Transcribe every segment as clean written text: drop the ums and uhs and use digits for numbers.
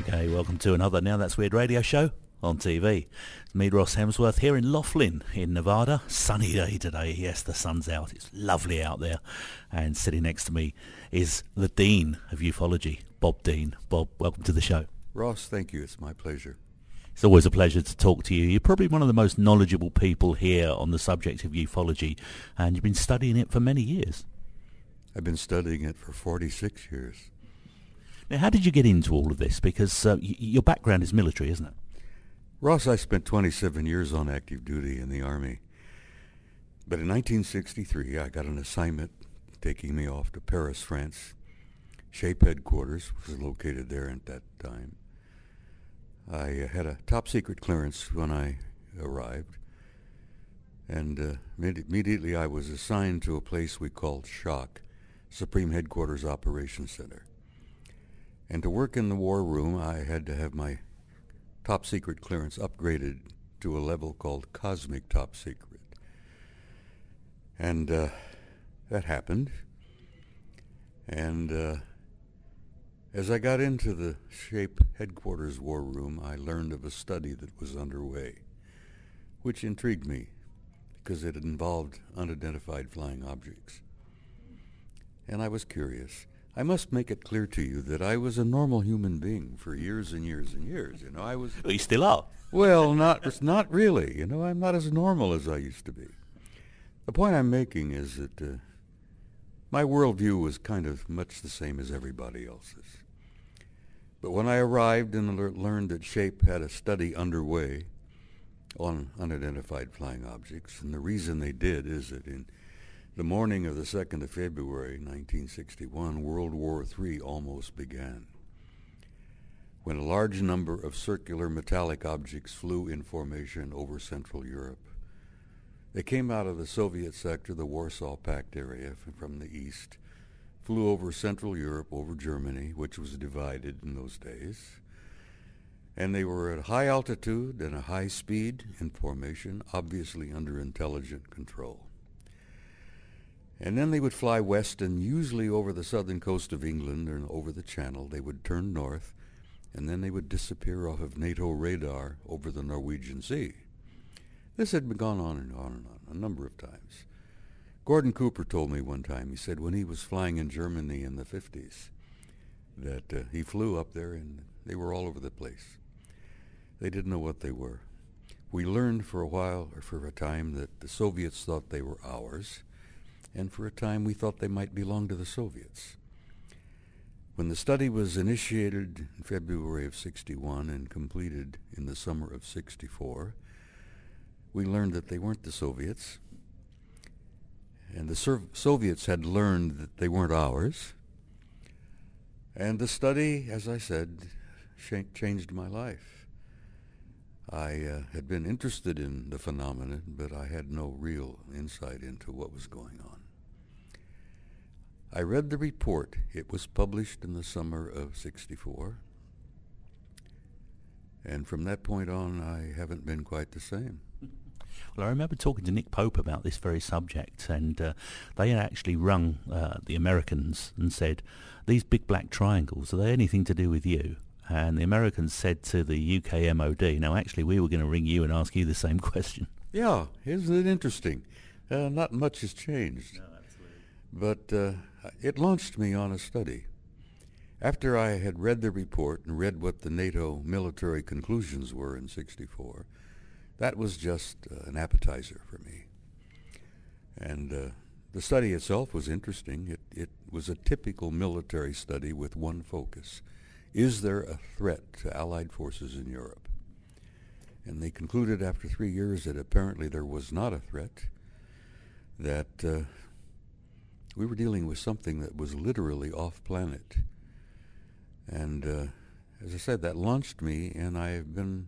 Okay, welcome to another Now That's Weird radio show on TV. It's me, Ross Hemsworth, here in Laughlin in Nevada. Sunny day today. Yes, the sun's out. It's lovely out there. And sitting next to me is the Dean of Ufology, Bob Dean. Bob, welcome to the show. Ross, thank you. It's my pleasure. It's always a pleasure to talk to you. You're probably one of the most knowledgeable people here on the subject of ufology, and you've been studying it for many years. I've been studying it for 46 years. Now, how did you get into all of this? Because your background is military, isn't it? Ross, I spent 27 years on active duty in the Army. But in 1963, I got an assignment taking me off to Paris, France. SHAPE headquarters was located there at that time. I had a top-secret clearance when I arrived, and immediately I was assigned to a place we called SHOC, Supreme Headquarters Operations Center. And to work in the war room, I had to have my top-secret clearance upgraded to a level called Cosmic Top Secret. And that happened. And as I got into the SHAPE headquarters war room, I learned of a study that was underway, which intrigued me because it involved unidentified flying objects. And I was curious. I must make it clear to you that I was a normal human being for years and years and years. You know, I was... Well, you still are. Well, not really. You know, I'm not as normal as I used to be. The point I'm making is that my worldview was kind of much the same as everybody else's. But when I arrived and learned that SHAPE had a study underway on unidentified flying objects, and the reason they did is that in the morning of the 2nd of February, 1961, World War III almost began, when a large number of circular metallic objects flew in formation over Central Europe. They came out of the Soviet sector, the Warsaw Pact area from the east, flew over Central Europe, over Germany, which was divided in those days, and they were at high altitude and a high speed in formation, obviously under intelligent control. And then they would fly west, and usually over the southern coast of England or over the Channel. They would turn north, and then they would disappear off of NATO radar over the Norwegian Sea. This had been gone on and on and on a number of times. Gordon Cooper told me one time, he said when he was flying in Germany in the 50s, that he flew up there and they were all over the place. They didn't know what they were. We learned for a while, or for a time, that the Soviets thought they were ours, and for a time we thought they might belong to the Soviets. When the study was initiated in February of 61 and completed in the summer of 64, we learned that they weren't the Soviets, and the Soviets had learned that they weren't ours. And the study, as I said, changed my life. I had been interested in the phenomenon, but I had no real insight into what was going on. I read the report. It was published in the summer of 64. And from that point on, I haven't been quite the same. Well, I remember talking to Nick Pope about this very subject, and they had actually rung the Americans and said, these big black triangles, are they anything to do with you? And the Americans said to the UK MOD, now actually we were going to ring you and ask you the same question. Yeah, isn't it interesting? Not much has changed. No, absolutely. But it launched me on a study. After I had read the report and read what the NATO military conclusions were in 64, that was just an appetizer for me. And the study itself was interesting. It was a typical military study with one focus. Is there a threat to Allied forces in Europe? And they concluded after 3 years that apparently there was not a threat, that we were dealing with something that was literally off-planet. And as I said, that launched me, and I have been,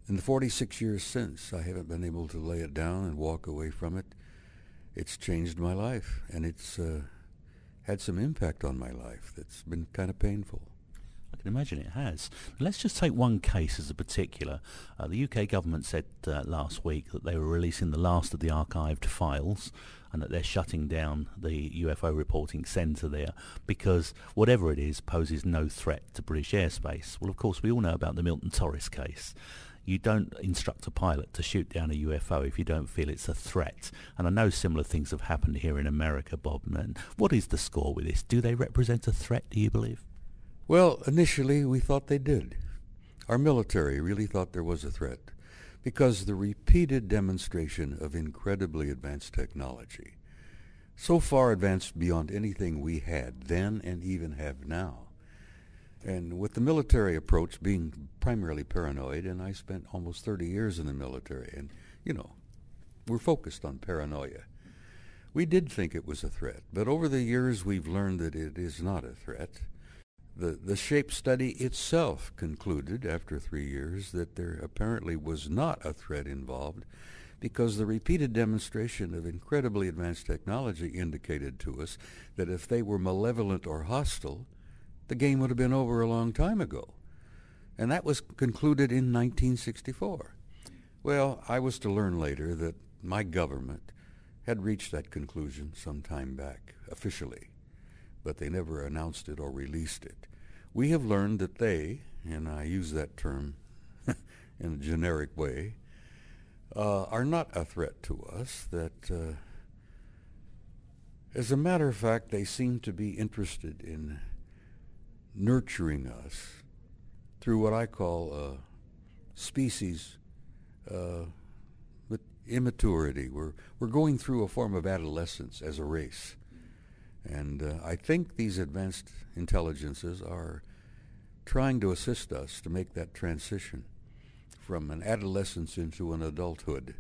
in the 46 years since, I haven't been able to lay it down and walk away from it. It's changed my life, and it's had some impact on my life that's been kind of painful. can imagine it has. Let's just take one case as a particular. The UK government said last week that they were releasing the last of the archived files and that they're shutting down the UFO reporting centre there because whatever it is poses no threat to British airspace. Well, of course, we all know about the Milton Torres case. You don't instruct a pilot to shoot down a UFO if you don't feel it's a threat. And I know similar things have happened here in America, Bob. And what is the score with this? Do they represent a threat, do you believe? Well, initially we thought they did. Our military really thought there was a threat because the repeated demonstration of incredibly advanced technology, so far advanced beyond anything we had then and even have now. And with the military approach being primarily paranoid, and I spent almost 30 years in the military, and, we're focused on paranoia. We did think it was a threat, but over the years we've learned that it is not a threat. The shape study itself concluded after 3 years that there apparently was not a threat involved because the repeated demonstration of incredibly advanced technology indicated to us that if they were malevolent or hostile, the game would have been over a long time ago. And that was concluded in 1964. Well, I was to learn later that my government had reached that conclusion some time back, officially, but they never announced it or released it. We have learned that they, and I use that term in a generic way, are not a threat to us, that as a matter of fact, they seem to be interested in nurturing us through what I call species with immaturity. We're going through a form of adolescence as a race. And I think these advanced intelligences are trying to assist us to make that transition from an adolescence into an adulthood.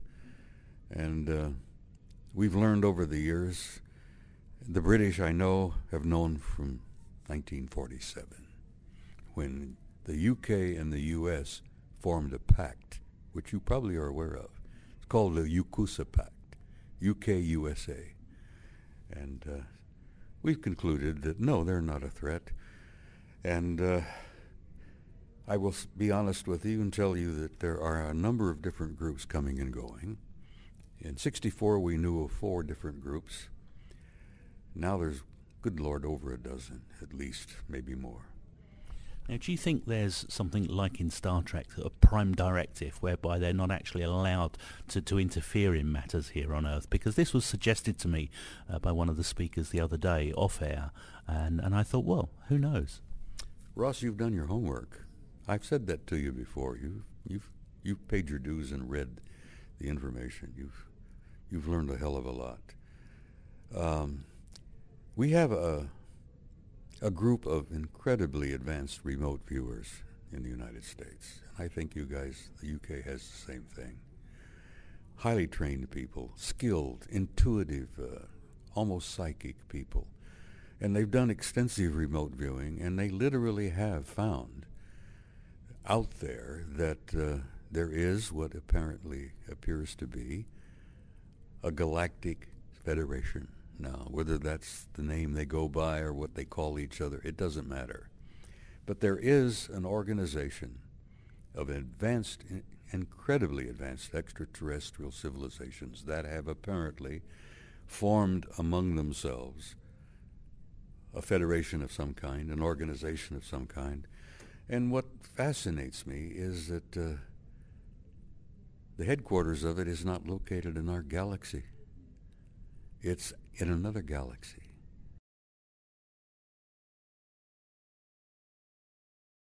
And we've learned over the years, the British, I know, have known from 1947, when the UK and the US formed a pact, which you probably are aware of. It's called the UKUSA Pact, UK-USA. And we've concluded that, no, they're not a threat. And I will be honest with you and tell you that there are a number of different groups coming and going. In '64, we knew of 4 different groups. Now there's, good Lord, over a dozen, at least, maybe more. Now, do you think there's something like in Star Trek, a prime directive, whereby they're not actually allowed to interfere in matters here on Earth? Because this was suggested to me by one of the speakers the other day, off-air, and I thought, well, who knows? Ross, you've done your homework. I've said that to you before. You've paid your dues and read the information. You've learned a hell of a lot. We have a group of incredibly advanced remote viewers in the United States. And I think you guys, the UK has the same thing. Highly trained people, skilled, intuitive, almost psychic people. And they've done extensive remote viewing, and they literally have found out there that there is what apparently appears to be a galactic federation. Now, whether that's the name they go by or what they call each other, it doesn't matter. But there is an organization of advanced, incredibly advanced extraterrestrial civilizations that have apparently formed among themselves a federation of some kind, an organization of some kind. And what fascinates me is that the headquarters of it is not located in our galaxy. It's in another galaxy.